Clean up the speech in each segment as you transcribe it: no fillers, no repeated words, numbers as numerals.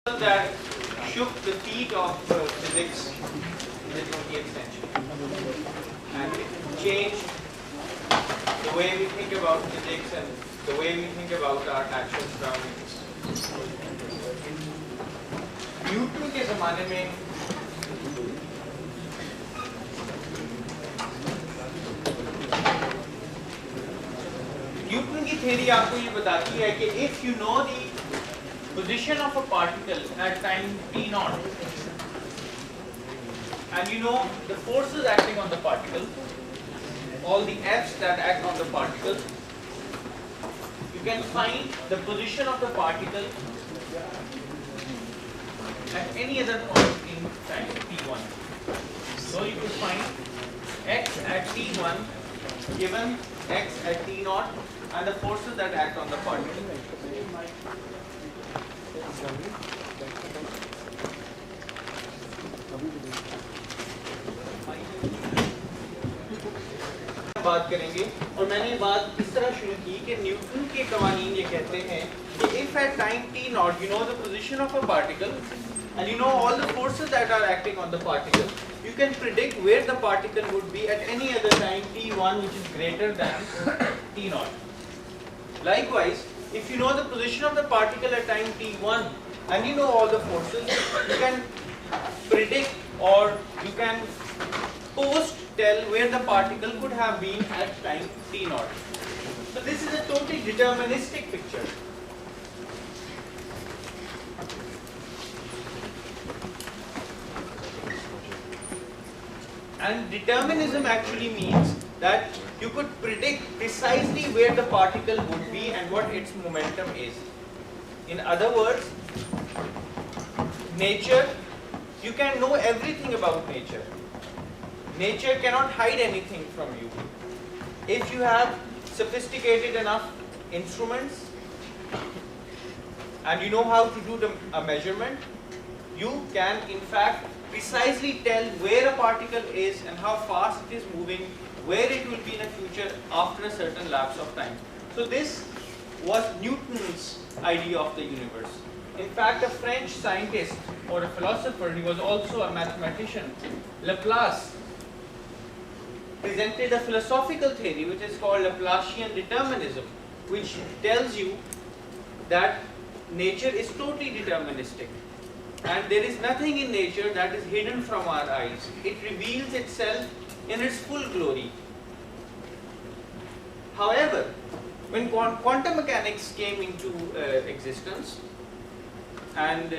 that shook the feet of physics in the 20th century, and it changed the way we think about physics and the way we think about our natural surroundings. Newton के ज़माने में Newton की theory आपको ये बताती है कि if you know the position of a particle at time t naught and you know the forces acting on the particle, all the F's that act on the particle, you can find the position of the particle at any other point in time t1. So you could find x at t1 given x at t naught and the forces that act on the particle. बात करेंगे और मैंने बात इस तरह शुरू की कि न्यूटन के कवानीन ये कहते हैं कि if at time t naught you know the position of a particle and you know all the forces that are acting on the particle, you can predict where the particle would be at any other time t1 which is greater than t naught. Likewise, if you know the position of the particle at time t1 and you know all the forces, you can predict or you can tell where the particle could have been at time t naught. So this is a totally deterministic picture. And determinism actually means that you could predict precisely where the particle would be and what its momentum is. In other words, nature, you can know everything about nature. Nature cannot hide anything from you. If you have sophisticated enough instruments and you know how to do a measurement, you can in fact precisely tell where a particle is and how fast it is moving, where it will be in the future after a certain lapse of time. So this was Newton's idea of the universe. In fact, a French scientist or a philosopher, he was also a mathematician, Laplace, presented a philosophical theory which is called Laplacian determinism, which tells you that nature is totally deterministic and there is nothing in nature that is hidden from our eyes. It reveals itself in its full glory. However, when quantum mechanics came into existence and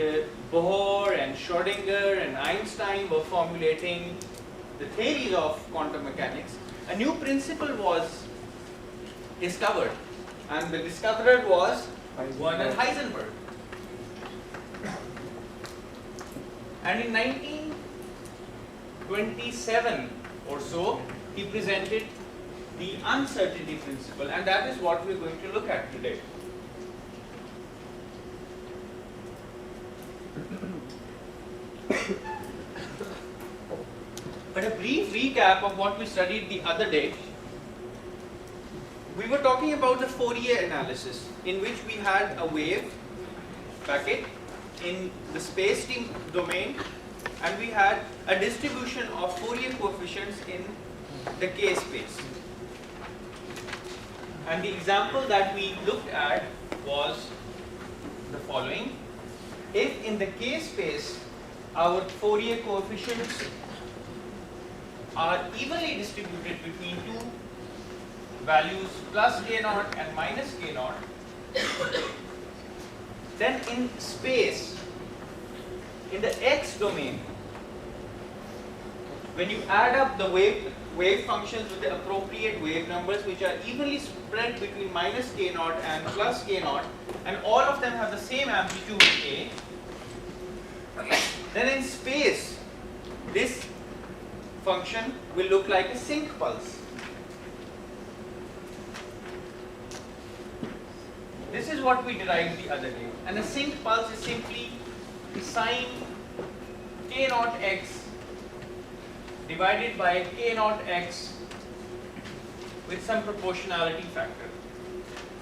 Bohr and Schrödinger and Einstein were formulating the theories of quantum mechanics, a new principle was discovered, and the discoverer was Werner Heisenberg. And in 1927 or so, he presented the uncertainty principle, and that is what we are going to look at today. But a brief recap of what we studied the other day. We were talking about the Fourier analysis, in which we had a wave packet in the space domain, and we had a distribution of Fourier coefficients in the K space. And the example that we looked at was the following. If in the K space our Fourier coefficients are evenly distributed between two values plus k naught and minus k naught, then in space, in the x domain, when you add up the wave functions with the appropriate wave numbers which are evenly spread between minus k naught and plus k naught, and all of them have the same amplitude a, then in space this function will look like a sync pulse. This is what we derived the other day, and a sync pulse is simply sine k naught x divided by k naught x with some proportionality factor.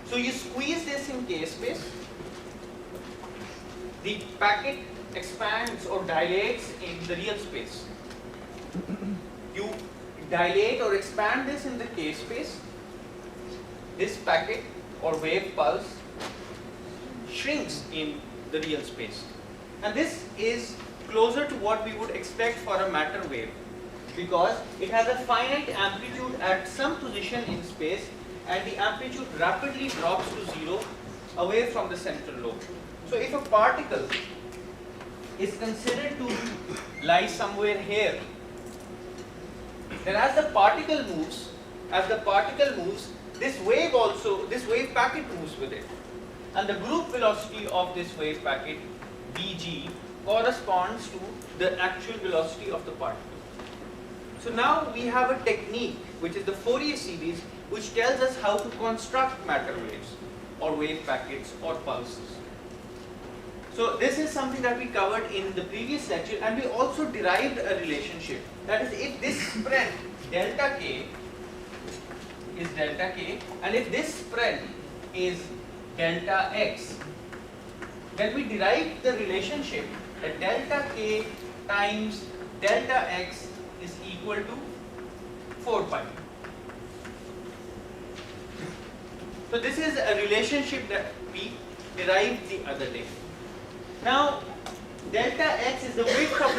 So you squeeze this in K space the packet expands or dilates in the real space. You dilate or expand this in the K space. This packet or wave pulse shrinks in the real space. And this is closer to what we would expect for a matter wave, because it has a finite amplitude at some position in space and the amplitude rapidly drops to zero away from the central lobe. So if a particle is considered to lie somewhere here, then as the particle moves, this wave packet moves with it, and the group velocity of this wave packet vg corresponds to the actual velocity of the particle. So now we have a technique, which is the Fourier series, which tells us how to construct matter waves or wave packets or pulses. So this is something that we covered in the previous lecture, and we also derived a relationship. That is, if this spread delta k is delta k, and if this spread is delta x, then we derived the relationship that delta k times delta x is equal to 4 pi. So this is a relationship that we derived the other day. Now delta x is the width of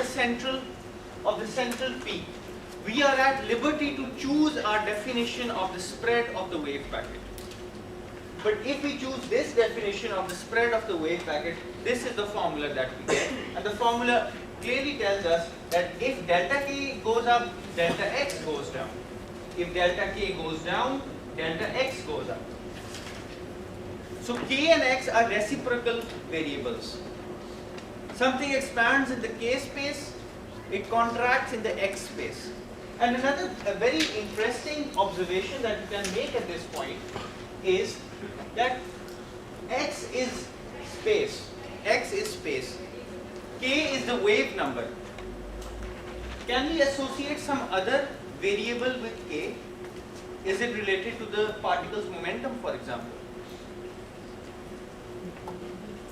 the central peak. We are at liberty to choose our definition of the spread of the wave packet. But if we choose this definition of the spread of the wave packet, this is the formula that we get, and the formula clearly tells us that if delta k goes up, delta x goes down. If delta k goes down, delta x goes up. So k and x are reciprocal variables. Something expands in the k space, it contracts in the x space. And another very interesting observation that you can make at this point is that x is space, k is the wave number. Can we associate some other variable with k? Is it related to the particle's momentum, for example?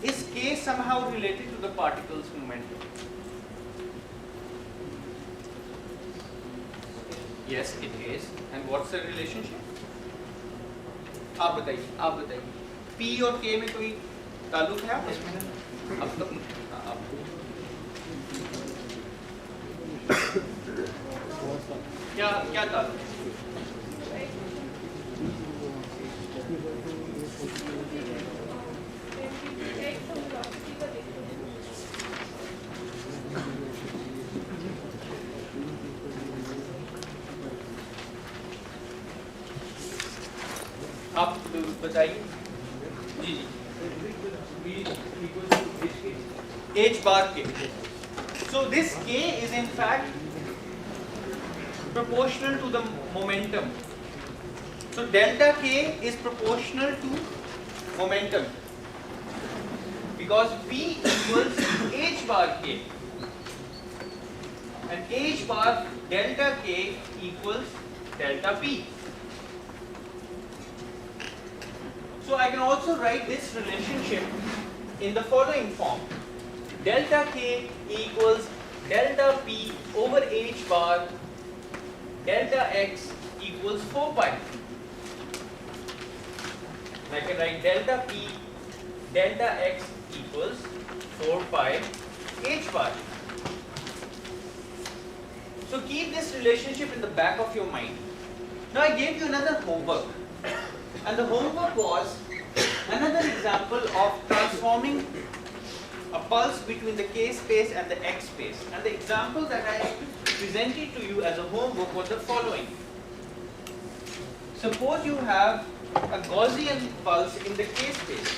Is k somehow related to the particle's momentum? Yes, it is. And what's the relationship? आप बताइए P और K में कोई ताल्लुक है आप इसमें? अब तक क्या ताल्लुक है? आप बताइए जी h bar k. So this k is in fact proportional to the momentum. So delta k is proportional to momentum because p equals h bar k, and h bar delta k equals delta p. So I can also write this relationship in the following form: delta k equals delta p over h bar, delta x equals 4 pi. I can write delta p delta x equals 4 pi h bar. So keep this relationship in the back of your mind. Now I gave you another homework. And the homework was another example of transforming a pulse between the k space and the x space. And the example that I presented to you as a homework was the following. Suppose you have a Gaussian pulse in the k space,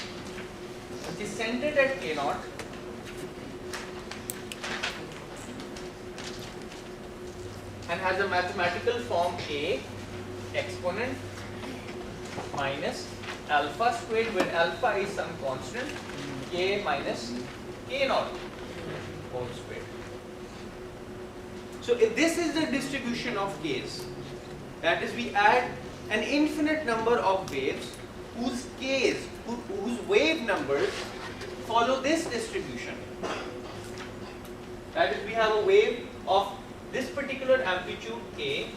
which is centered at k0, and has a mathematical form a exponent minus alpha squared, where alpha is some constant, k minus k0 whole squared. So if this is the distribution of k's, that is, we add an infinite number of waves whose k's, whose wave numbers follow this distribution. That is, we have a wave of this particular amplitude A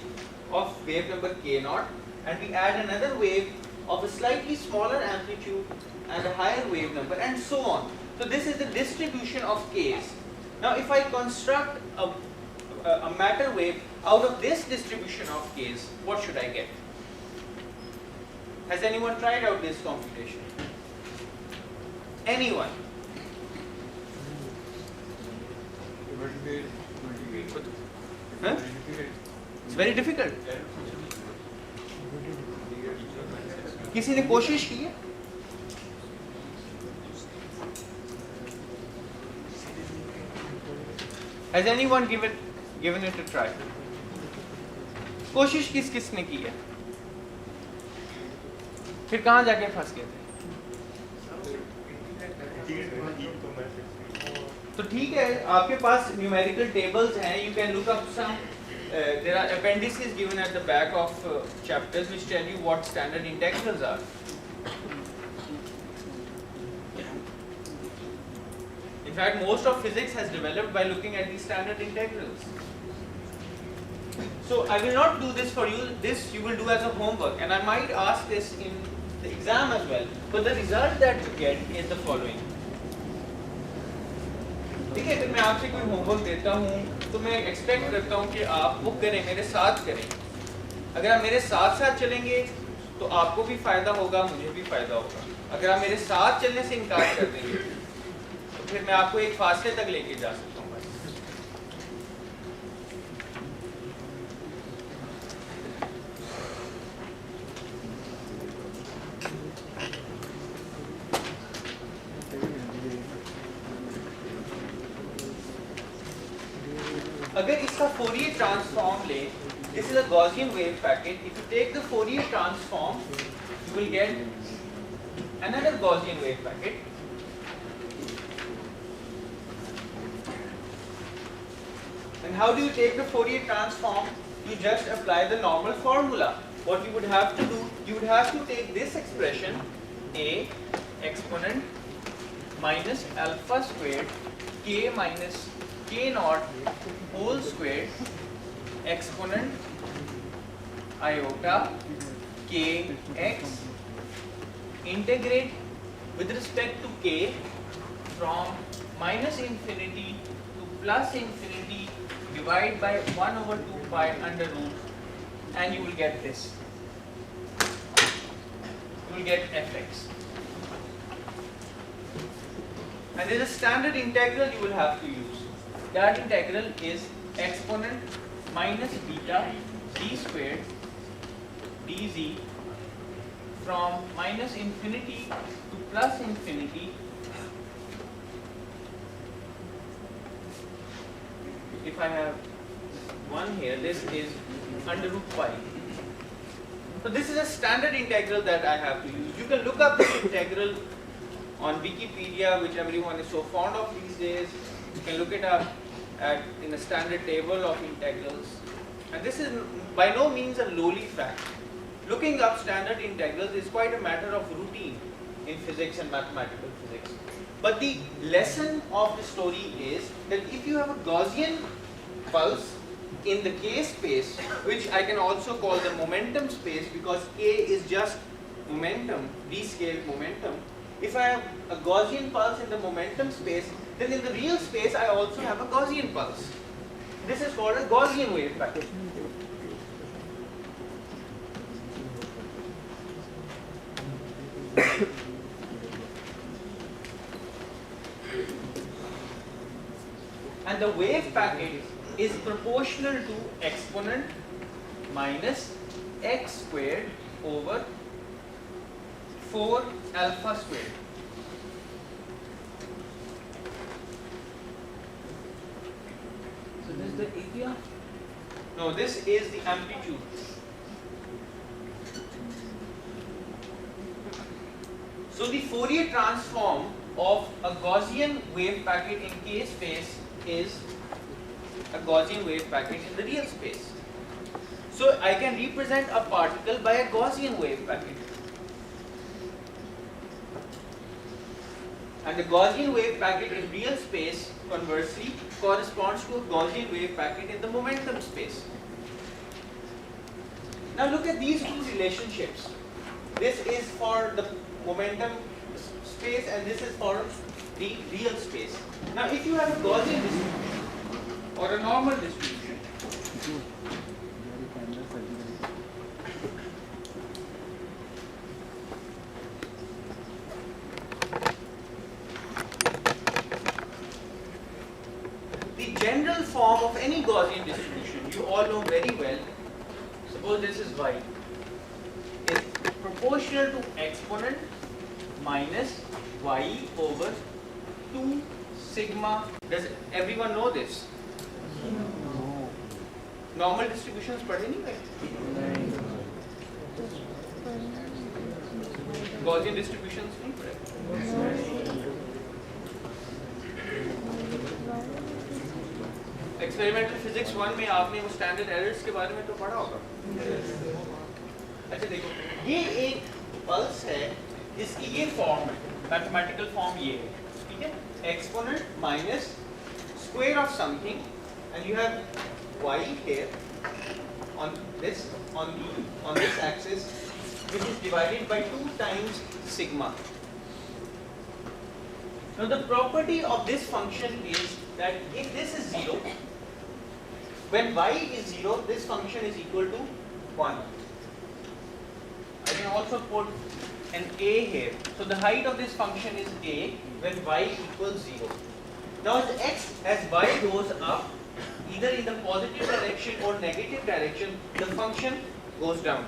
of wave number k naught, and we add another wave of a slightly smaller amplitude and a higher wave number, and so on. So this is the distribution of k's. Now if I construct a matter wave out of this distribution of k's, what should I get? Has anyone tried out this computation? Anyone? Huh? It's very difficult. किसी ने कोशिश की है? Has anyone given it a try? कोशिश किसने की है? फिर कहाँ जाके फंस गए थे? तो ठीक है, आपके पास न्यूमेरिकल टेबल्स हैं. You can look up some. There are appendices given at the back of chapters which tell you what standard integrals are. In fact, most of physics has developed by looking at these standard integrals. So I will not do this for you. This you will do as a homework, and I might ask this in the exam as well. But the result that you get is the following. ठीक है, अगर मैं आपसे कोई homework देता हूँ तो मैं एक्सपेक्ट करता हूँ कि आप वो करें, मेरे साथ करें. अगर आप मेरे साथ साथ चलेंगे तो आपको भी फायदा होगा, मुझे भी फायदा होगा. अगर आप मेरे साथ चलने से इनकार कर देंगे तो फिर मैं आपको एक फासले तक लेके जा सकता हूँ. अगर इसका Fourier transform ले, this is a Gaussian wave packet. If you take the Fourier transform, you will get another Gaussian wave packet. And how do you take the Fourier transform? You just apply the normal formula. What you would have to do, you would have to take this expression A exponent minus alpha squared k minus k naught whole squared exponent iota kx integrate with respect to k from minus infinity to plus infinity, divide by 1 over 2 pi under root, and you will get this. You will get fx. And there is a standard integral you will have to use. That integral is exponent minus beta d squared dz from minus infinity to plus infinity if I have one here, this is under root pi. So this is a standard integral that I have to use. You can look up this integral on Wikipedia, which everyone is so fond of these days. You can look it up in a standard table of integrals. And this is by no means a lowly fact. Looking up standard integrals is quite a matter of routine in physics and mathematical physics. But the lesson of the story is that if you have a Gaussian pulse in the k space, which I can also call the momentum space because k is just momentum, d-scale momentum. If I have a Gaussian pulse in the momentum space, then in the real space I also have a Gaussian pulse. This is called a Gaussian wave packet. And the wave packet is proportional to exponent minus x squared over 4 alpha squared. So this is the area? No, this is the amplitude. So the Fourier transform of a Gaussian wave packet in k space is a Gaussian wave packet in the real space. So I can represent a particle by a Gaussian wave packet. And the Gaussian wave packet in real space, conversely, corresponds to a Gaussian wave packet in the momentum space. Now look at these two relationships. This is for the momentum space and this is for the real space. Now if you have a Gaussian distribution or a normal distribution, the general form of any Gaussian distribution, you all know very well, suppose this is y, is proportional to exponent minus y over 2 sigma. Does everyone know this? No. Normal distributions पढ़े नहीं गए? Gaussian distributions नहीं पढ़े? Experimental physics 1 में आपने वो standard errors के बारे में तो पढ़ा होगा? अच्छा देखो, ये एक पल्स है जिसकी ये फॉर्म है, मैथमेटिकल फॉर्म ये है, ठीक है? Exponent minus square of something, and you have y here on this axis, which is divided by 2 times sigma. Now the property of this function is that if this is 0, when y is 0, this function is equal to 1. I can also put an a here. So the height of this function is a when y equals 0. Now as y goes up, either in the positive direction or negative direction, the function goes down.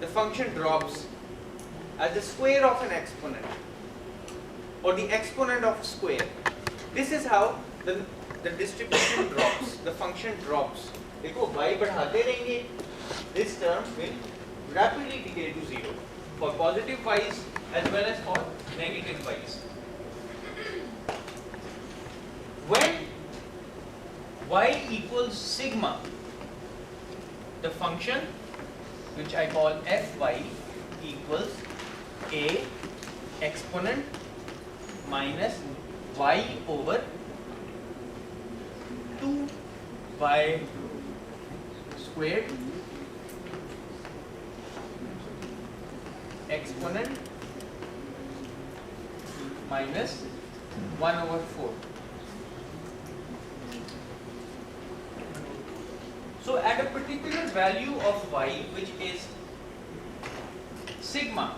The function drops as the square of an exponent or the exponent of a square. This is how the distribution drops, the function drops. देखो y बढ़ाते रहेंगे, this term will rapidly decay to 0 for positive y's as well as for negative y's. When y equals sigma, the function which I call fy equals a exponent minus y over 2y squared exponent minus 1 over 4. So at a particular value of y, which is sigma,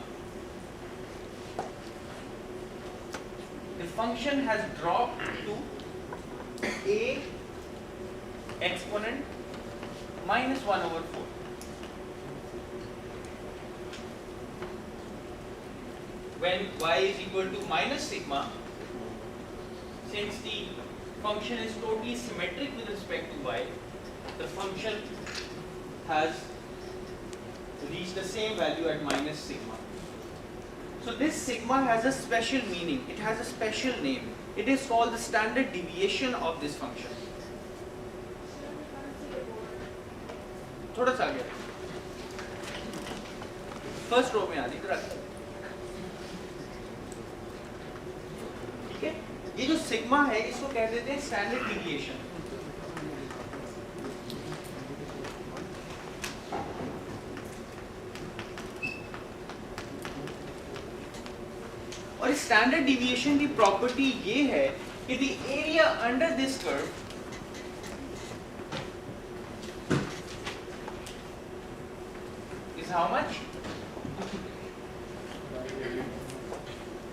the function has dropped to a exponent minus 1 over 4. When y is equal to minus sigma, since the function is totally symmetric with respect to y, the function has reached the same value at minus sigma. So this sigma has a special meaning, it has a special name. It is called the standard deviation of this function. थोड़ा सा आगे, first row में आ इधर, ठीक है? ये जो sigma है इसको कह देते हैं स्टैंडर्ड डिविएशन. और इस स्टैंडर्ड डिविएशन की प्रॉपर्टी ये है कि the area under this curve how much?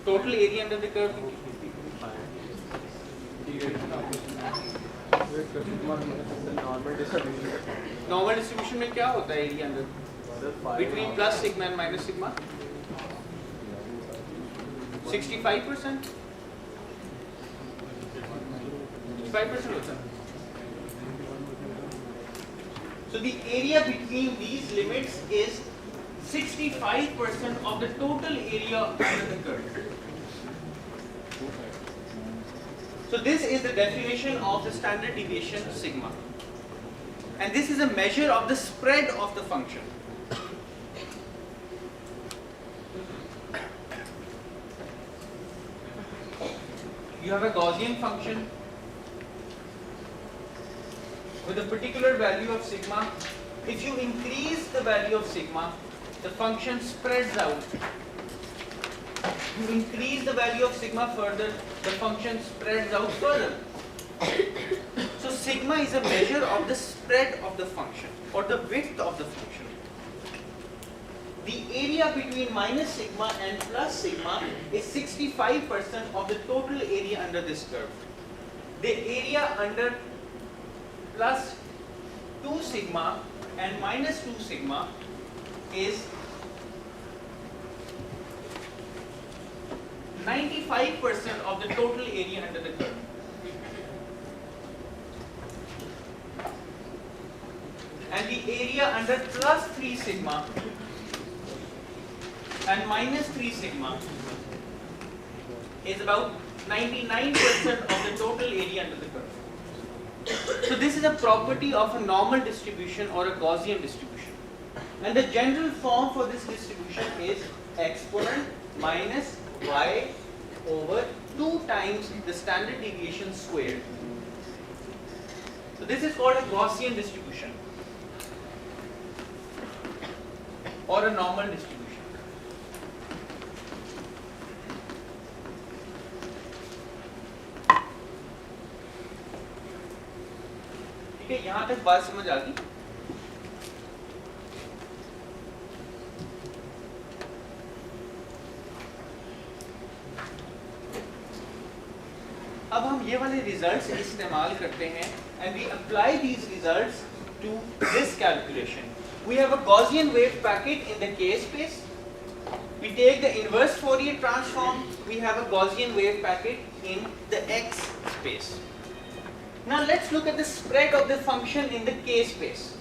Total area under the curve. Normal distribution में क्या होता है area under? Between plus sigma and minus sigma? 65%? 65% होता है. So the area between these limits is 65% of the total area under the curve. So this is the definition of the standard deviation sigma. And this is a measure of the spread of the function. you have a Gaussian function with a particular value of sigma. If you increase the value of sigma, the function spreads out. You increase the value of sigma further, the function spreads out further. So sigma is a measure of the spread of the function or the width of the function. The area between minus sigma and plus sigma is 65% of the total area under this curve. The area under plus 2 sigma and minus 2 sigma is 95% of the total area under the curve. And the area under plus 3 sigma and minus 3 sigma is about 99% of the total area under the curve. So this is a property of a normal distribution or a Gaussian distribution. And the general form for this distribution is exponent minus y over 2 times the standard deviation squared. So this is called a Gaussian distribution or a normal distribution. ठीक है, यहाँ तक बात समझ आ गई? अब हम ये वाले रिजल्ट्स इस्तेमाल करते हैं and we apply these results to this calculation. We have a Gaussian wave packet in the K space. We take the inverse Fourier transform. We have a Gaussian wave packet in the X space. Now let's look at the spread of the function in the K space.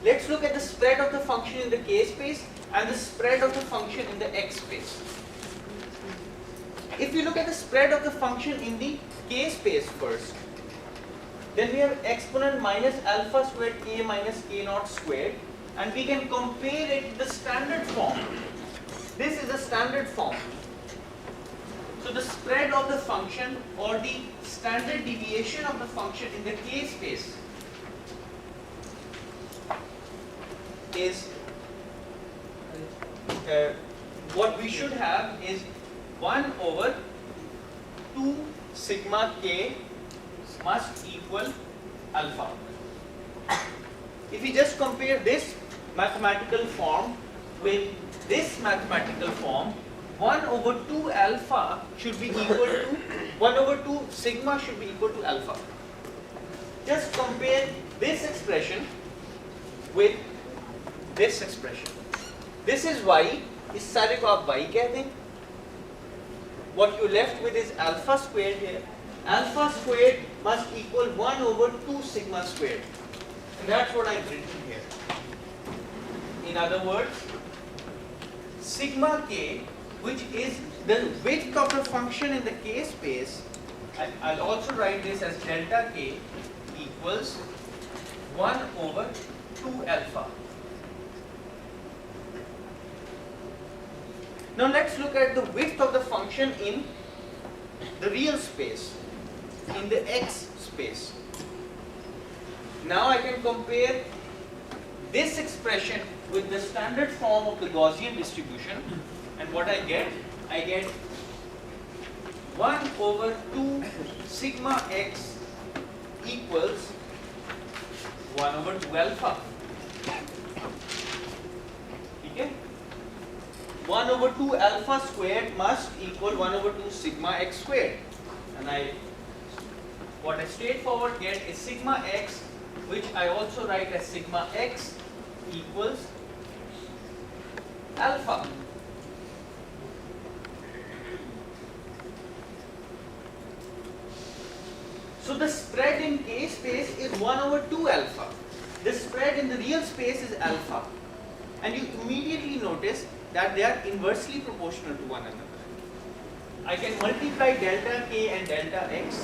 Let's look at the spread of the function in the K space and the spread of the function in the X space. If we look at the spread of the function in the K space first, then we have exponent minus alpha squared K minus K naught squared, and we can compare it to the standard form. This is the standard form. So the spread of the function or the standard deviation of the function in the K space is what we should have is 1 over 2 sigma K must equal alpha. If we just compare this mathematical form with this mathematical form, 1 over 2 alpha should be equal to 1 over 2 sigma should be equal to alpha. Just compare this expression with this expression. This is y, इस सारे को आप y कह दें. What you left with is alpha squared here. Alpha squared must equal 1 over 2 sigma squared. And that's what I've written here. In other words, sigma k, which is the width of the function in the K space, and I'll also write this as delta k equals 1 over 2 alpha. Now let's look at the width of the function in the real space, in the X space. Now I can compare this expression with the standard form of the Gaussian distribution, and what I get 1 over 2 sigma x equals 1 over 2 alpha. Okay? 1 over 2 alpha squared must equal 1 over 2 sigma x squared, and what I straightforward get is sigma x, which I also write as sigma x equals alpha. So the spread in K space is 1 over 2 alpha. The spread in the real space is alpha. And you immediately notice that they are inversely proportional to one another. I can multiply delta k and delta x.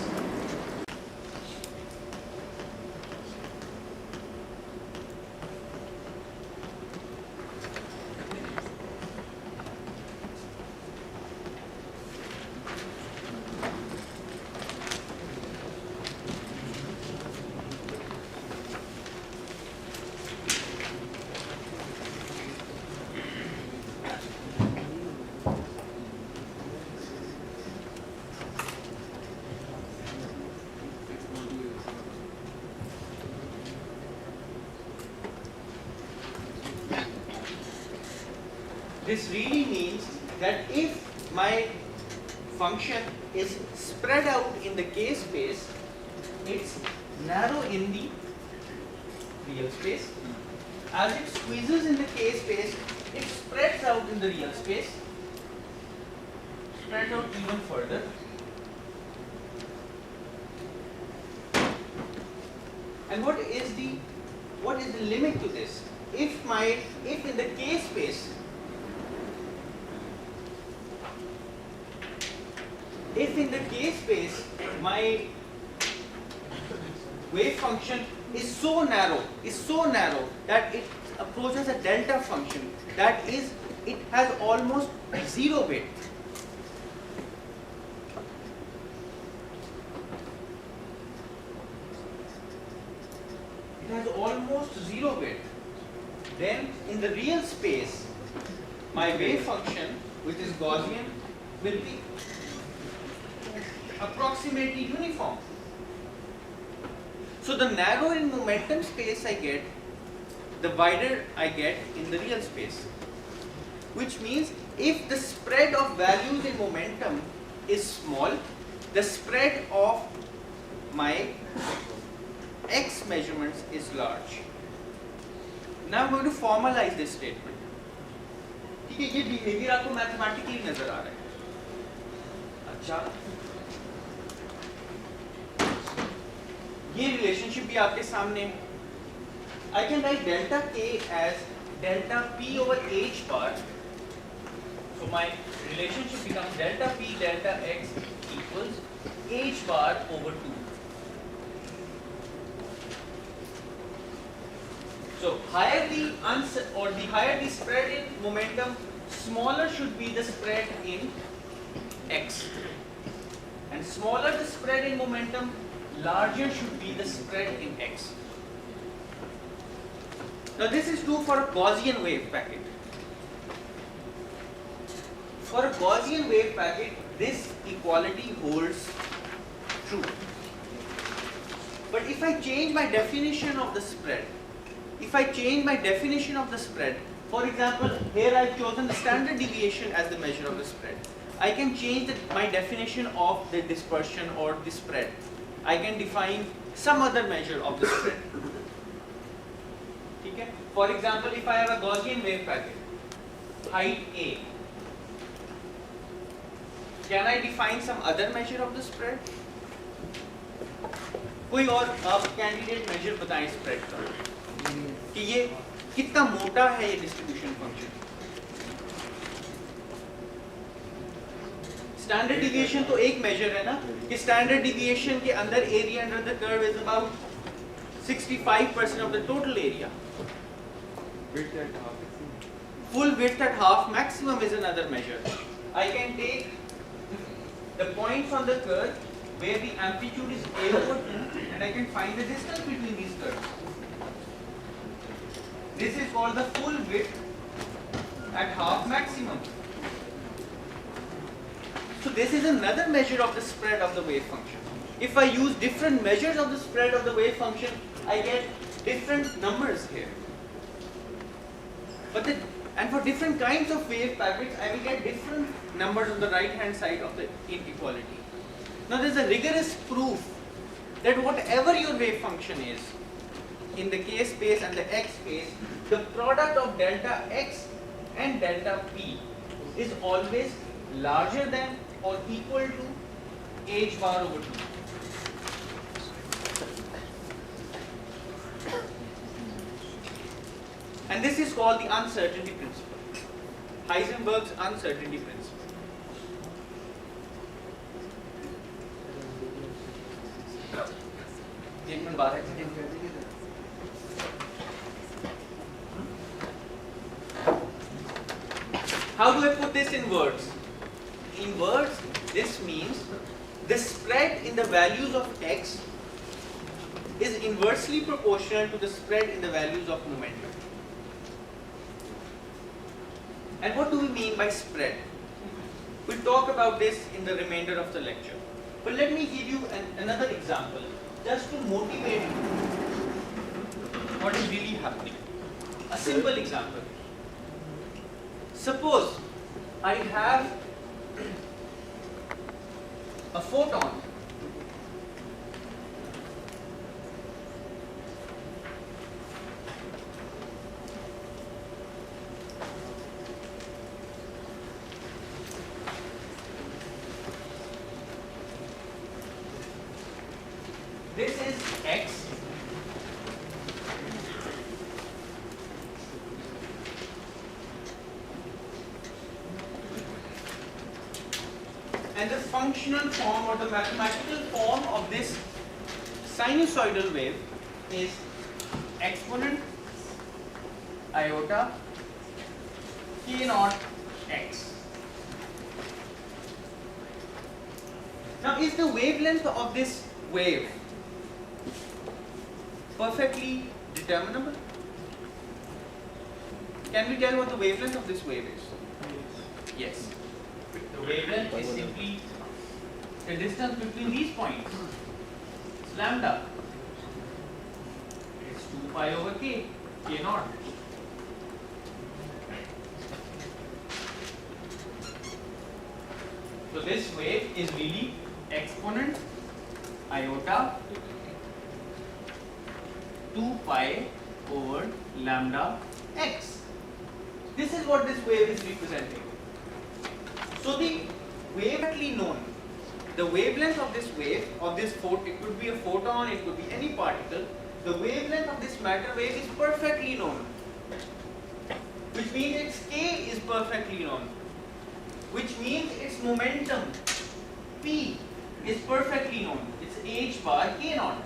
this really means that if my function is spread out in the K space, it's narrow in the real space. As it squeezes in the K space, it spreads out in the real space, spreads out even further. And what is the limit to this? If in the K space, my wave function is so narrow that it approaches a delta function, that is, it has almost zero width. It has almost zero width. Then in the real space, my wave function, which is Gaussian, will be approximately uniform. So the narrower in momentum space I get, the wider I get in the real space. Which means if the spread of values in momentum is small, the spread of my x measurements is large. Now I'm going to formalize this statement. ठीक है, ये behavior आपको mathematically नजर आ रहा है. अच्छा, ये relationship भी आपके सामने है. I can write delta k as delta p over h bar. So my relationship becomes delta p delta x equals h bar over 2. So higher the spread in momentum, smaller should be the spread in x, and smaller the spread in momentum, larger should be the spread in x. Now this is true for a Gaussian wave packet. For a Gaussian wave packet, this equality holds true. But if I change my definition of the spread, for example, here I've chosen the standard deviation as the measure of the spread. I can change my definition of the dispersion or the spread. I can define some other measure of the spread. Okay? For example, if I have a Gaussian wave packet, height A, can I define some other measure of the spread? कोई और आप candidate major बताएं spread का कि ये कितना मोटा है ये डिस्ट्रीब्यूशन फंक्शन. स्टैंडर्ड डिविएशन तो एक मेजर है ना कि स्टैंडर्ड डिविएशन के अंदर area under the curve is about 65% of the total area. Full width at half maximum is another measure. I can take the points on the curve where the amplitude is a over 2 and I can find the distance between these curves. This is called the full width at half maximum. So this is another measure of the spread of the wave function. If I use different measures of the spread of the wave function, I get different numbers here. And for different kinds of wave packets, I will get different numbers on the right hand side of the inequality. Now there is a rigorous proof that whatever your wave function is, in the k space and the x space, the product of delta x and delta p is always larger than or equal to h bar over 2. And this is called the uncertainty principle, Heisenberg's uncertainty principle. How do I put this in words? In words, this means the spread in the values of x is inversely proportional to the spread in the values of momentum. And what do we mean by spread? We'll talk about this in the remainder of the lecture. But let me give you another example, just to motivate you what is really happening. A simple example. Suppose I have a photon this is x and the functional form or the mathematical form of this sinusoidal wave is exponent iota k naught x. Now, is the wavelength of this wave perfectly determinable? Can we tell what the wavelength of this wave is? Yes. The wavelength is simply the distance between these points. It's lambda. It's 2 pi over k, k naught. So this wave is really exponent iota 2 pi over lambda x. This is what this wave is representing. So the wavelength known, the wavelength of this wave, of this it could be a photon, it could be any particle, the wavelength of this matter wave is perfectly known, which means its k is perfectly known, which means its momentum p is perfectly known, it's h bar k naught.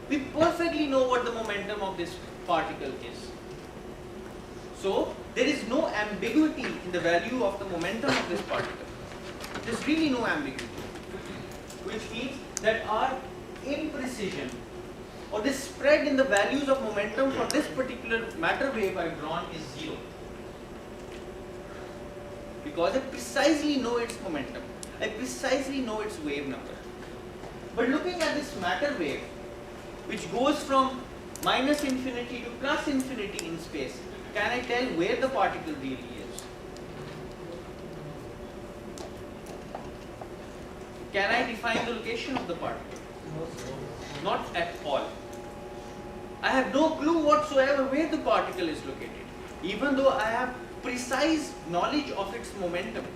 We perfectly know what the momentum of this particle is. So there is no ambiguity in the value of the momentum of this particle. There's really no ambiguity, which means that our imprecision or the spread in the values of momentum for this particular matter wave I've drawn is 0. Because I precisely know its momentum, I precisely know its wave number. But looking at this matter wave, which goes from minus infinity to plus infinity in space, can I tell where the particle really is? Can I define the location of the particle? Not at all. I have no clue whatsoever where the particle is located. Even though I have precise knowledge of its momentum,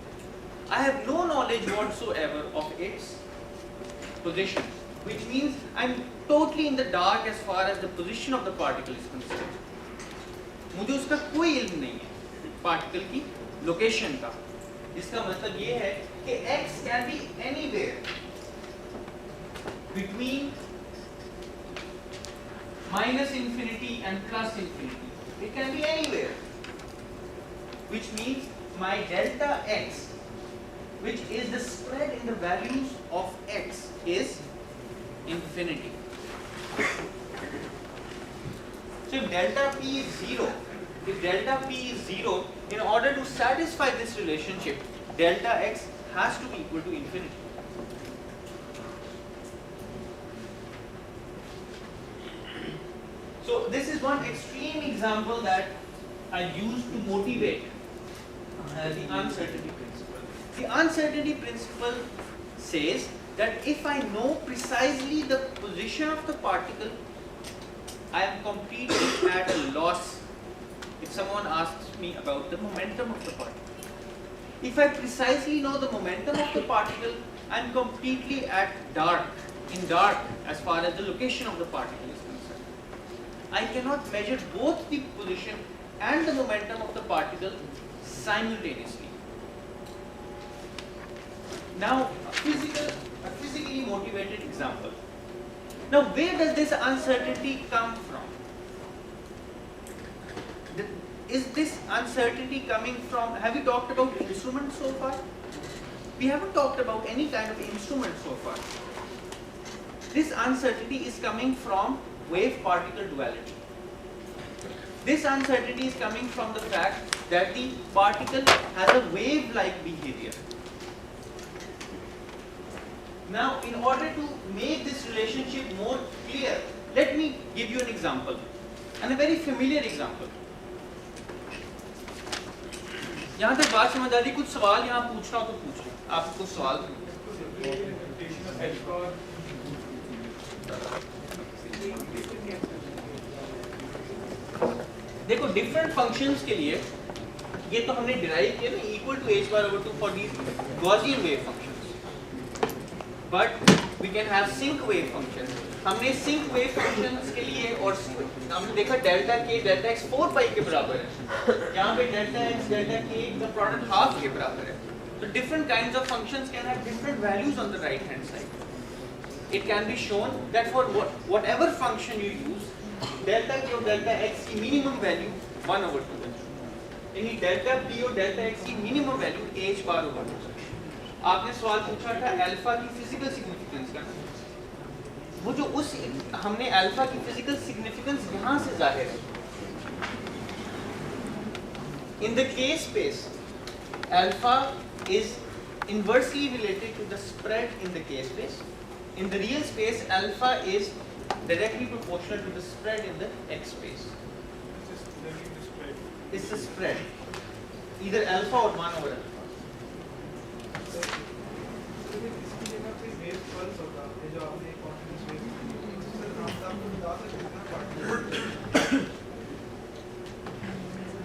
I have no knowledge whatsoever of its position, which means I'm totally in the dark as far as the position of the particle is concerned. मुझे उसका कोई इल्म नहीं है particle की location का. इसका मतलब ये है कि x can be anywhere between minus infinity and plus infinity. It can be anywhere, which means my delta x, which is the spread in the values of x, is infinity. So if delta p is 0, in order to satisfy this relationship, delta x has to be equal to infinity. So this is one extreme example that I use to motivate the uncertainty principle. The uncertainty principle says that if I know precisely the position of the particle, I am completely at a loss if someone asks me about the momentum of the particle. If I precisely know the momentum of the particle, I am completely in dark as far as the location of the particle is concerned. I cannot measure both the position and the momentum of the particle simultaneously. Now, a physically motivated example. Now, where does this uncertainty come from? Is this uncertainty coming from, have we talked about instruments so far? We haven't talked about any kind of instrument so far. This uncertainty is coming from wave-particle duality. This uncertainty is coming from the fact that the particle has a wave-like behavior. Now, in order to make this relationship more clear, let me give you an example, and a very familiar example. यहाँ तक बात समझ आ रही? कुछ सवाल यहाँ पूछना हो तो पूछ लो, आपको सवाल देखो डिफरेंट फंक्शंस के लिए ये तो हमने डिराइव किया ना, equal to h bar over 2 for these Gaussian wave functions, but we can have sync wave functions. हमने sync wave functions के लिए और हमने देखा डेल्टा k डेल्टा x 4 पाई के बराबर है, यहाँ पे डेल्टा x डेल्टा k का प्रोडक्ट हाफ के बराबर है. So different kinds of functions can have different values on the right hand side. It can be shown that for whatever function you use, delta k और delta x की minimum value 1 over 2 है. यानी delta p और delta x की minimum value h bar over 2. आपने सवाल पूछा था अल्फा की फिजिकल सिग्निफिकेंस का. वो जो उस हमने अल्फा की फिजिकल सिग्निफिकेंस यहाँ से जाहिर है. In the k space, alpha is inversely related to the spread in the k space. In the real space, alpha is directly proportional to the spread in the x space. It's the spread, either alpha or 1 over alpha.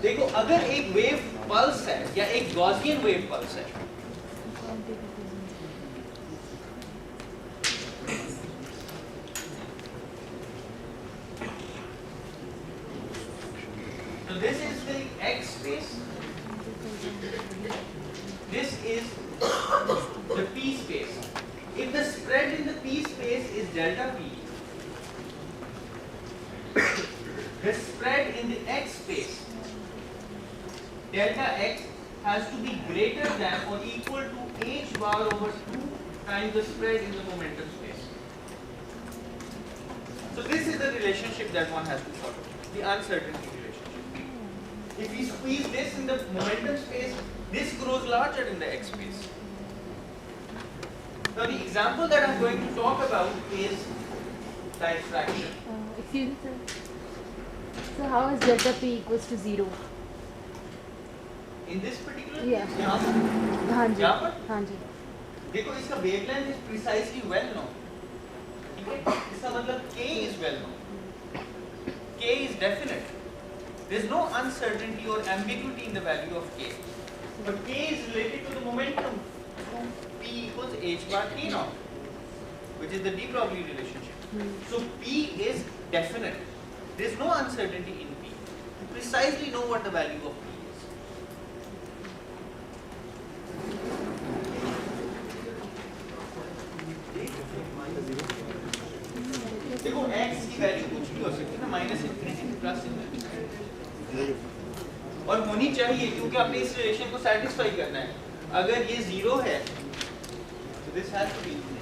देखो अगर एक wave pulse है या एक Gaussian wave pulse है, so this is the x space, this is the p space. If the spread in the p space is delta p, the spread in the x space delta x has to be greater than or equal to h bar over 2 times the spread in the momentum space. So this is the relationship that one has to follow, the uncertainty relationship. If we squeeze this in the momentum space, this grows larger in the x space. Now the example that I am going to talk about is diffraction. Excuse me, sir. So how is delta p equals to 0? In this particular Yeah. case, यहाँ पर हाँ जी यहाँ पर हाँ जी देखो इसका wavelength is precisely well known. ठीक है? इसका मतलब k is well known. K is definite. There is no uncertainty or ambiguity in the value of k. But k is related to the momentum. P equals h bar k naught, which is the de Broglie relationship. So P is definite. There is no uncertainty in P. You precisely know what the value of P is. देखो x की value कुछ भी हो सकती है ना, minus infinity से plus infinity, और होनी चाहिए क्योंकि आपने इस रिलेशन को सेटिस्फाई करना है. अगर ये 0 है तो this has to be infinity.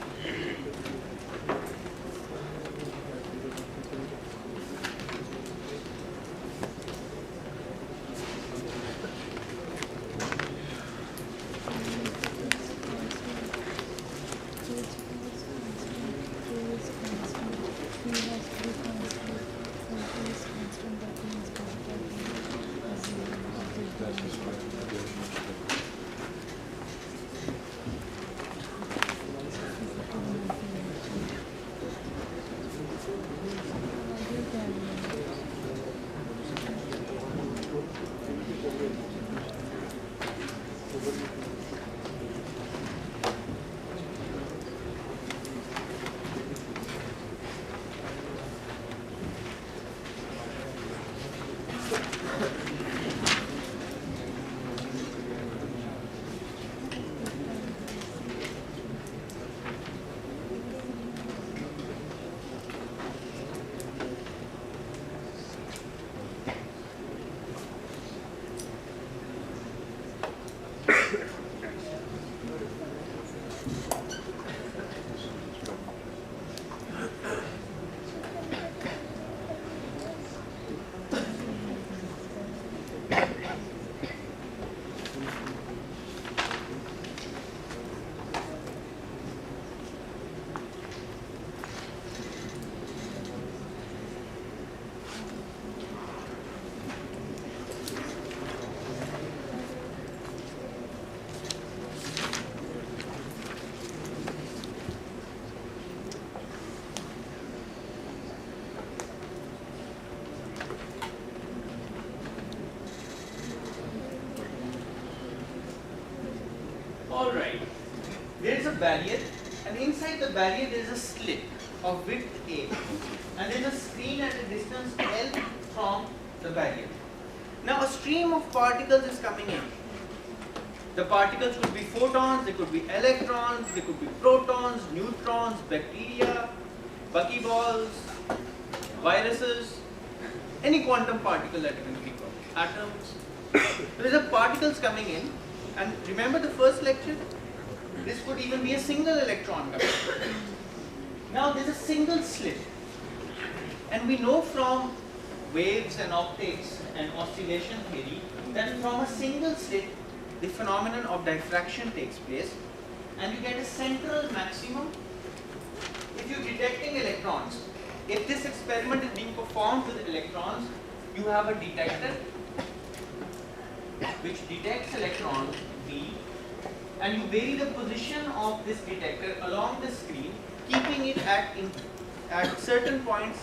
barrier, and inside the barrier there is a slit of width A, and there is a screen at a distance L from the barrier. Now a stream of particles is coming in. The particles could be photons, they could be electrons, they could be protons, neutrons, bacteria, buckyballs, viruses, any quantum particle that you can think of, atoms. So there are particles coming in, and remember the first lecture? This could even be a single electron coming in. Now there is a single slit, and we know from waves and optics and oscillation theory that from a single slit the phenomenon of diffraction takes place, and you get a central maximum. If you are detecting electrons, if this experiment is being performed with electrons, you have a detector which detects electron B, and you vary the position of this detector along the screen, keeping it at certain points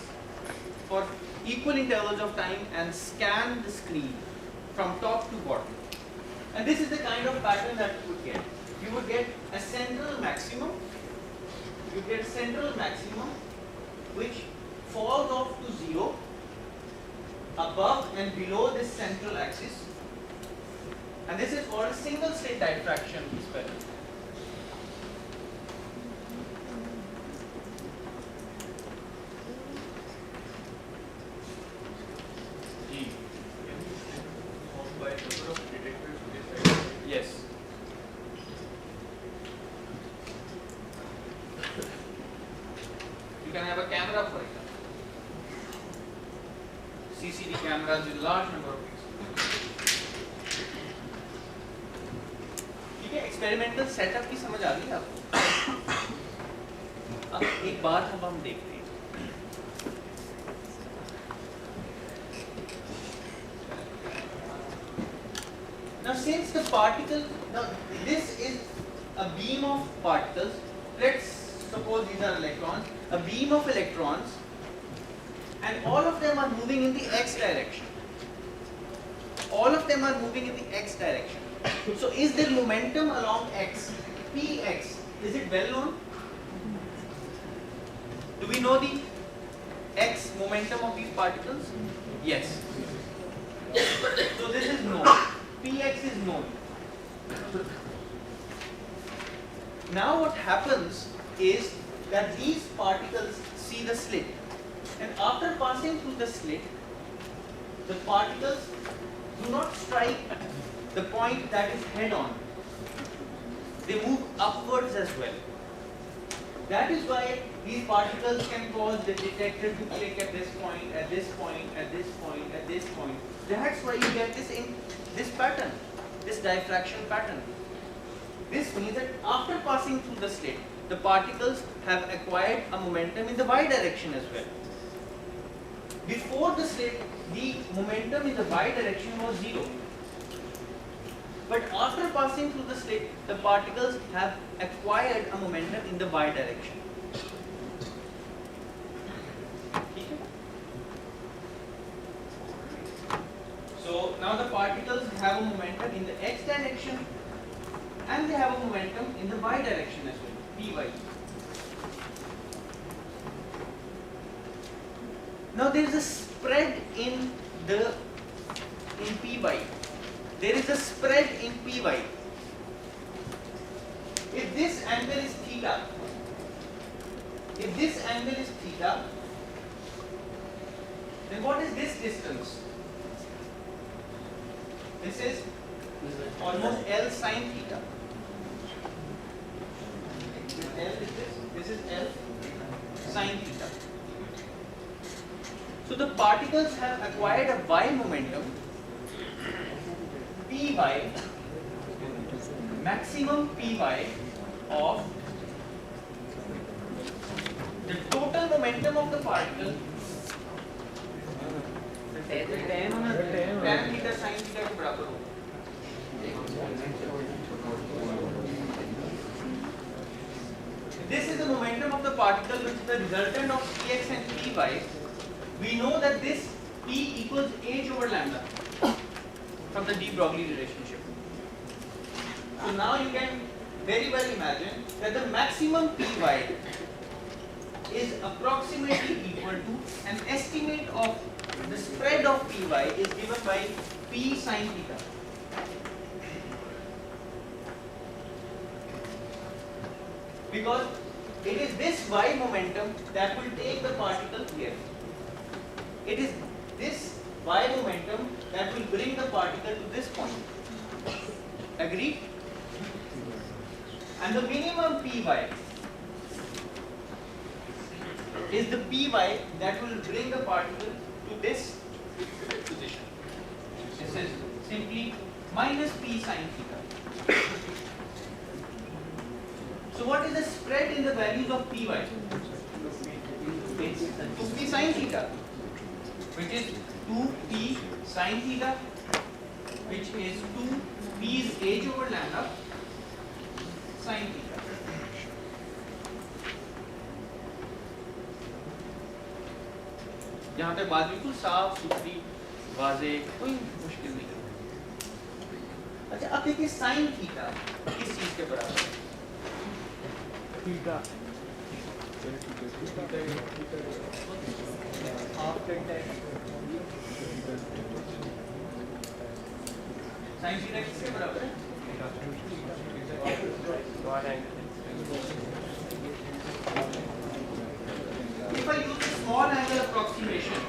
for equal intervals of time, and scan the screen from top to bottom. And this is the kind of pattern that you would get. You would get a central maximum. You get central maximum which falls off to 0 above and below this central axis, and this is called a single slit diffraction experiment. Yes. You can have a camera, for example. CCD cameras with large number of pixels. ठीक है, experimental setup की समझ आ गई आपको? अब एक बात हम देखते हैं. Now since the particle, now this is a beam of particles, let's suppose these are electrons, a beam of electrons, and all of them are moving in the x direction. All of them are moving in the x direction. So is there momentum along x, px, is it well known? Do we know the x momentum of these particles? Yes. So this is known. Px is known. Now what happens is that these particles see the slit, and after passing through the slit, the particles do not strike the point that is head on. They move upwards as well. That is why these particles can cause the detector to click at this point, at this point, at this point, at this point. That's why you get this in this pattern, this diffraction pattern. This means that after passing through the slit, the particles have acquired a momentum in the y direction as well. Before the slit, the momentum in the y direction was 0. But after passing through the slit, the particles have acquired a momentum in the y direction. So now the particles have a momentum in the x direction, and they have a momentum in the y direction as well, py. Now there is a spread in py. There is a spread in py. If this angle is theta, then what is this distance? This is almost L sin theta. This is L sin theta. So the particles have acquired a y momentum, py, maximum py of the total momentum of the particle, tan theta sin theta के बराबर होगा. This is the momentum of the particle, which is the resultant of px and py. We know that this p equals h over lambda from the de Broglie relationship. So now you can very well imagine that the maximum Py is approximately equal to an estimate of the spread of Py is given by P sin theta. Because it is this y momentum that will take the particle here. It is this y momentum that will bring the particle to this point. Agreed? And the minimum Py is the Py that will bring the particle to this position. This is simply minus P sin theta. So what is the spread in the values of Py? It's 2P sin theta, which is 2P sin theta, which is 2P's h over lambda sin theta. यहाँ पे बात बिल्कुल साफ सुथरी वाजे कोई मुश्किल नहीं है। अच्छा अब देखिए साइन थीटा किस चीज के बराबर है? थीटा साइन थीटा किसके बराबर है? If I use a small angle approximation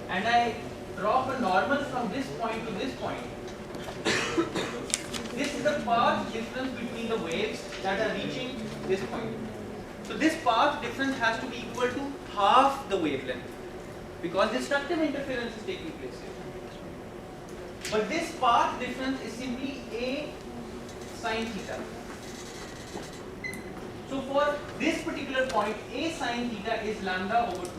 and I drop a normal from this point to this point, this is the path difference between the waves that are reaching this point. So this path difference has to be equal to half the wavelength because destructive interference is taking place here. But this path difference is simply a sin theta. So for this particular point, a sin theta is lambda over 2,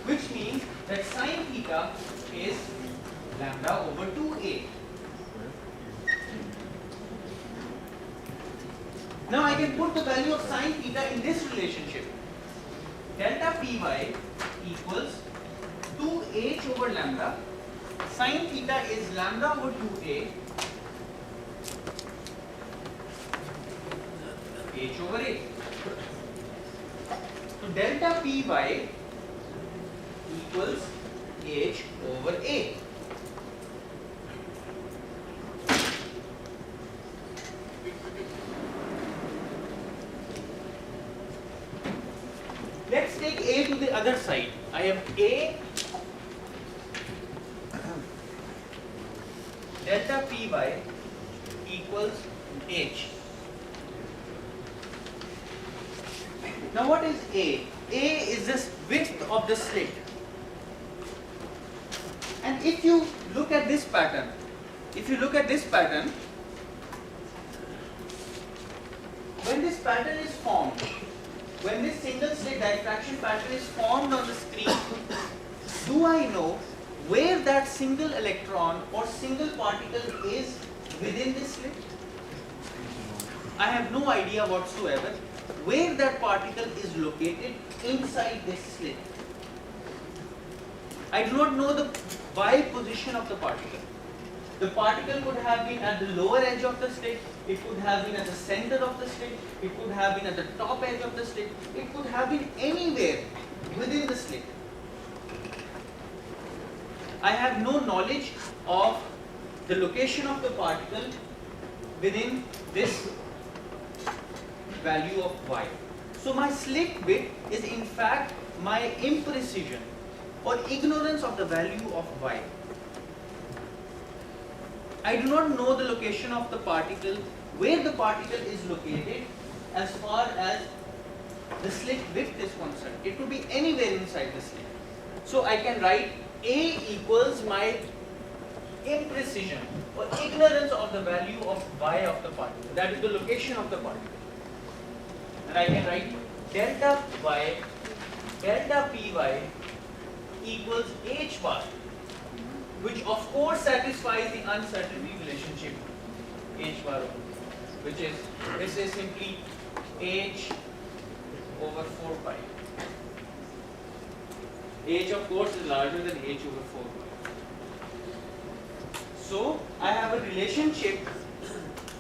which means that sin theta is lambda over 2a. Now I can put the value of sin theta in this relationship. Delta Py equals 2h over lambda. Sin theta is lambda over 2a h over a. So delta Py equals h over a. Let's take a to the other side. I have a delta Py equals h. Now what is A? A is the width of the slit. And if you look at this pattern, when this pattern is formed, when this single slit diffraction pattern is formed on the screen, do I know where that single electron or single particle is within this slit? I have no idea whatsoever where that particle is located inside this slit. I do not know the y position of the particle. The particle could have been at the lower edge of the slit, it could have been at the center of the slit, it could have been at the top edge of the slit, it could have been anywhere within the slit. I have no knowledge of the location of the particle within this value of y. So my slit width is in fact my imprecision or ignorance of the value of y. I do not know the location of the particle, where the particle is located as far as the slit width is concerned. It could be anywhere inside the slit. So I can write A equals my imprecision or ignorance of the value of y of the particle. That is the location of the particle. And I can write delta Py equals h bar, which of course satisfies the uncertainty relationship h bar, which is, this is simply h over 4 pi. H of course is larger than h over 4 pi. So I have a relationship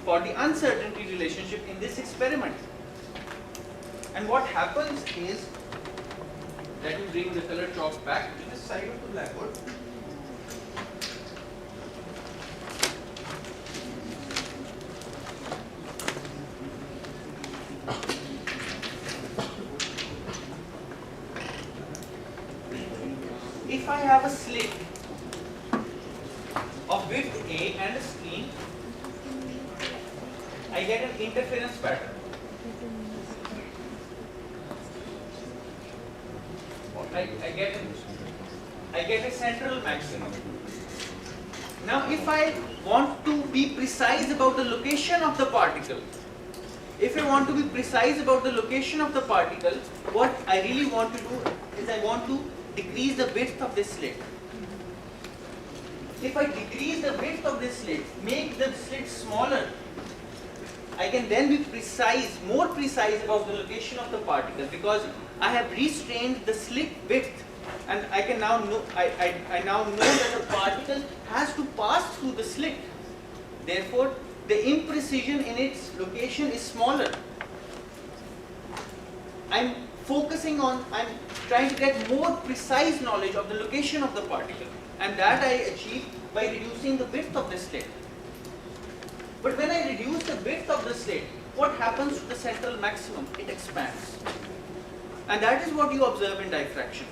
for the uncertainty relationship in this experiment. And what happens is, let me bring the color chalk back to the side of the blackboard. If I have a slit of width A and a screen, I get an interference pattern. I get a central maximum. Now if I want to be precise about the location of the particle, what I really want to do is I want to decrease the width of this slit. If I decrease the width of this slit, make the slit smaller, I can then be more precise about the location of the particle, because I have restrained the slit width, and I can now know I now know that the particle has to pass through the slit. Therefore, the imprecision in its location is smaller. I'm trying to get more precise knowledge of the location of the particle, and that I achieve by reducing the width of the slit. But when I reduce the width of the slit, what happens to the central maximum? It expands. And that is what you observe in diffraction.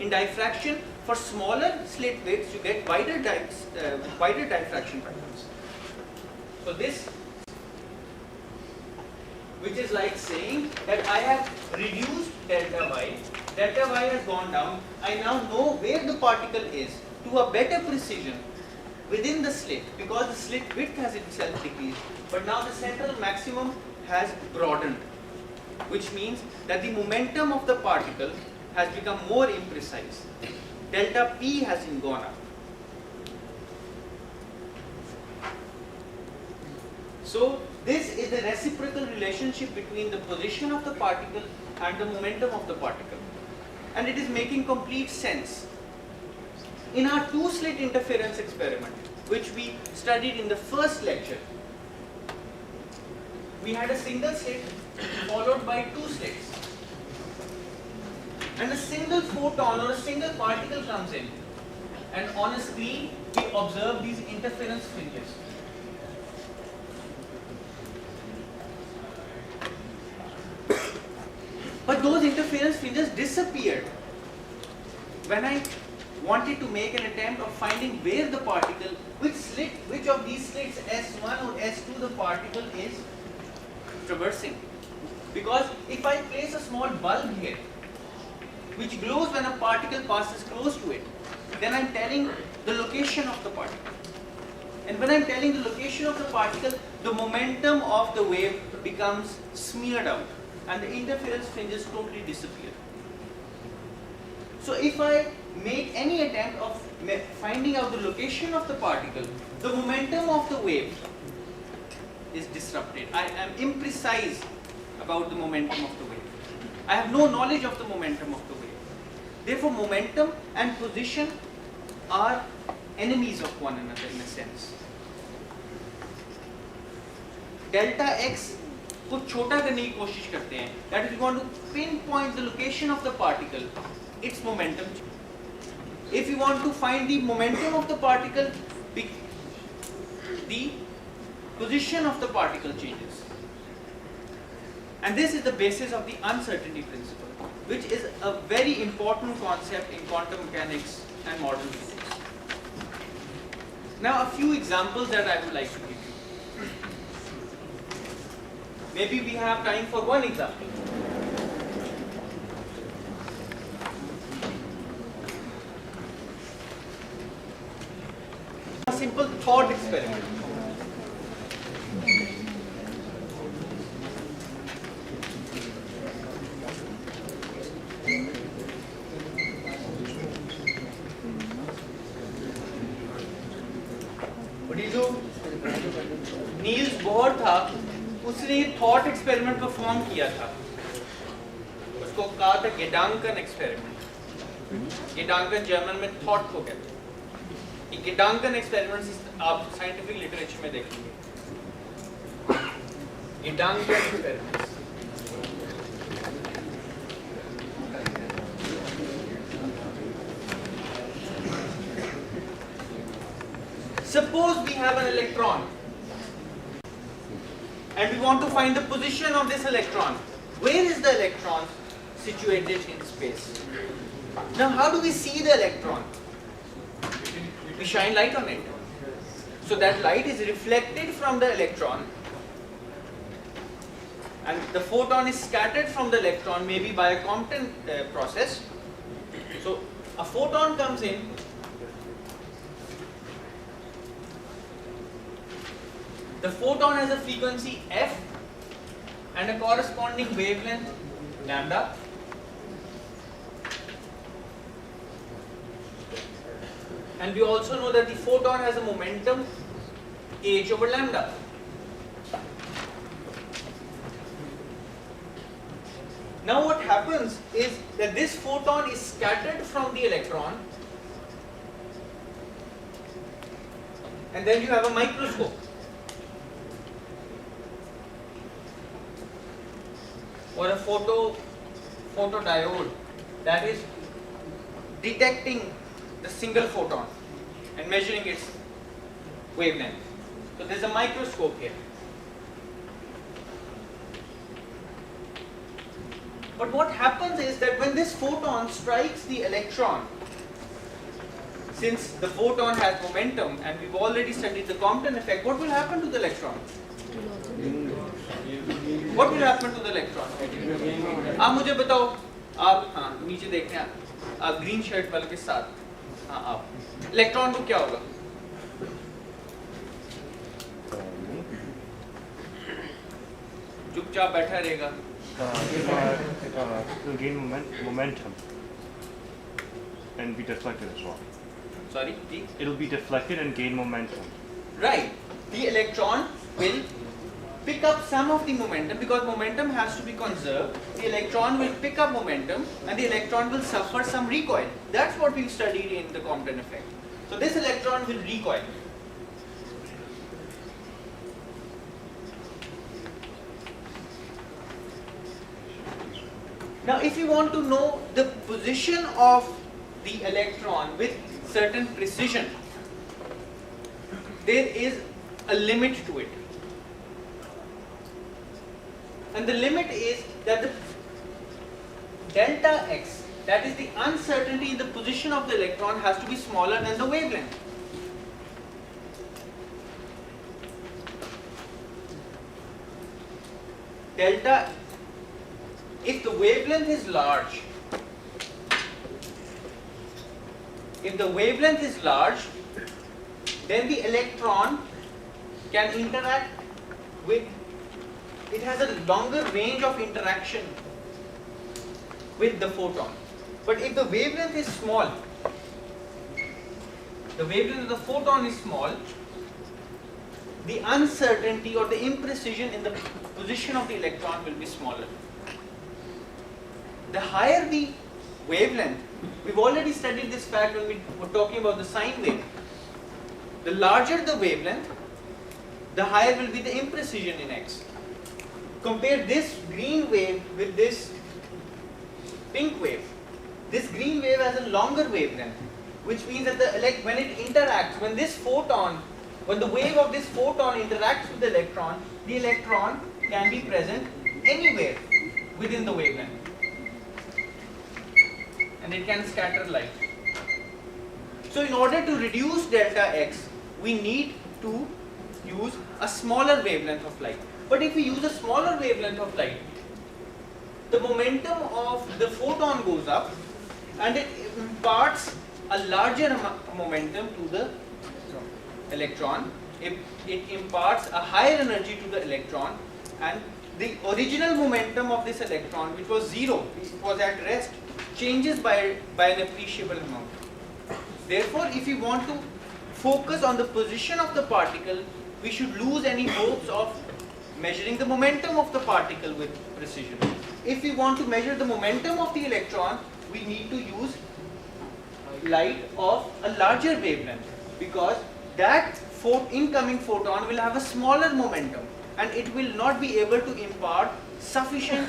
In diffraction, for smaller slit widths, you get wider diffraction patterns. So this, which is like saying that I have reduced delta y has gone down, I now know where the particle is to a better precision within the slit, because the slit width has itself decreased, but now the central maximum has broadened, which means that the momentum of the particle has become more imprecise. Delta P has gone up. So this is the reciprocal relationship between the position of the particle and the momentum of the particle, and it is making complete sense. In our two-slit interference experiment, which we studied in the first lecture, we had a single slit followed by two slits, and a single photon or a single particle comes in, and on a screen we observe these interference fringes. But those interference fringes disappeared when I wanted to make an attempt of finding where the particle, which of these slits, S1 or S2, the particle is traversing. Because if I place a small bulb here, which glows when a particle passes close to it, then I'm telling the location of the particle. And when I'm telling the location of the particle, the momentum of the wave becomes smeared out, and the interference fringes totally disappear. So if I make any attempt of finding out the location of the particle, the momentum of the wave is disrupted. I am imprecise about the momentum of the wave. I have no knowledge of the momentum of the wave. Therefore, momentum and position are enemies of one another in a sense. Delta x को छोटा करने की कोशिश करते हैं. That is, we want to pinpoint the location of the particle, its momentum. If you want to find the momentum of the particle, the position of the particle changes. And this is the basis of the uncertainty principle, which is a very important concept in quantum mechanics and modern physics. Now, a few examples that I would like to give you. Maybe we have time for one example. A simple thought experiment. What do you do? Niels Bohr था, उसने ये thought experiment perform किया था. उसको कहा था गेडांकन experiment. गेडांकन German में thought को कहते हैं. गिडांकन एक्सपेरिमेंट्स आप साइंटिफिक लिटरेचर में देखेंगे, गिडांकन experiments. Suppose we have an electron and we want to find the position of this electron. Where is the electron situated in space? Now how do we see the electron? We shine light on it. So that light is reflected from the electron and the photon is scattered from the electron, maybe by a Compton process. So a photon comes in, the photon has a frequency f and a corresponding wavelength lambda. And we also know that the photon has a momentum h over lambda. Now what happens is that this photon is scattered from the electron, and then you have a microscope. Or a photodiode that is detecting the single photon and measuring its wavelength. So there is a microscope here. But what happens is that when this photon strikes the electron, since the photon has momentum and we've already studied the Compton effect, what will happen to the electron? What will happen to the electron? आप मुझे बताओ, आप हाँ नीचे देखते हैं, आप green shirt वाले के साथ, हाँ आप, इलेक्ट्रॉन को क्या होगा? चुपचाप बैठा रहेगा. It will gain momentum and be deflected as well. Sorry? It will be deflected and gain momentum. Right. The electron will pick up some of the momentum because momentum has to be conserved. The electron will pick up momentum and the electron will suffer some recoil. That's what we studied in the Compton effect. So this electron will recoil. Now if you want to know the position of the electron with certain precision, there is a limit to it. And the limit is that the delta x, that is the uncertainty in the position of the electron, has to be smaller than the wavelength. Delta, if the wavelength is large, then the electron can interact with, it has a longer range of interaction with the photon. But if the wavelength is small, the wavelength of the photon is small, the uncertainty or the imprecision in the position of the electron will be smaller. The higher the wavelength, we've already studied this fact when we were talking about the sine wave. The larger the wavelength, the higher will be the imprecision in x. Compare this green wave with this pink wave. This green wave has a longer wavelength, which means that when it interacts, when the wave of this photon interacts with the electron can be present anywhere within the wavelength. And it can scatter light. So in order to reduce delta x, we need to use a smaller wavelength of light. But if we use a smaller wavelength of light, the momentum of the photon goes up and it imparts a larger momentum to the electron. It imparts a higher energy to the electron, and the original momentum of this electron, which was zero, it was at rest, changes by an appreciable amount. Therefore, if we want to focus on the position of the particle, we should lose any hopes of measuring the momentum of the particle with precision. If we want to measure the momentum of the electron, we need to use light of a larger wavelength. because that incoming photon will have a smaller momentum and it will not be able to impart sufficient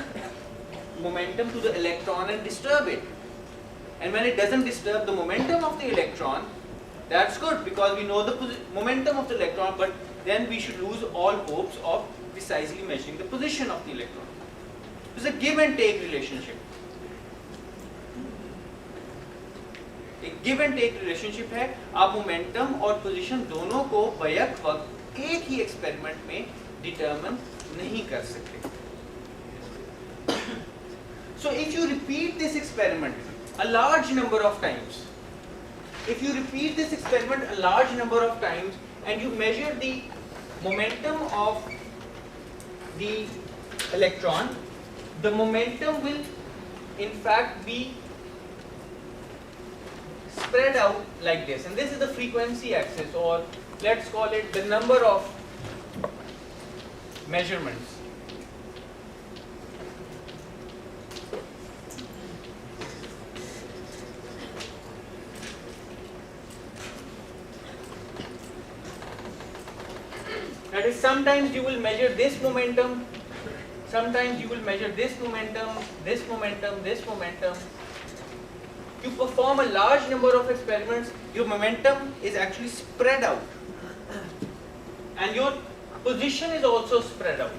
momentum to the electron and disturb it. And when it doesn't disturb the momentum of the electron, that's good because we know the momentum of the electron, but then we should lose all hopes of precisely measuring the position of the electron. It's a give and take relationship. एक give and take relationship है. आप momentum और position दोनों को back वक्त एक ही experiment में determine नहीं कर सकते. So if you repeat this experiment a large number of times, and you measure the momentum of the electron, the momentum will in fact be spread out like this, and this is the frequency axis, or let's call it the number of measurements. That is, sometimes you will measure this momentum, sometimes you will measure this momentum, this momentum, this momentum. You perform a large number of experiments, your momentum is actually spread out and your position is also spread out.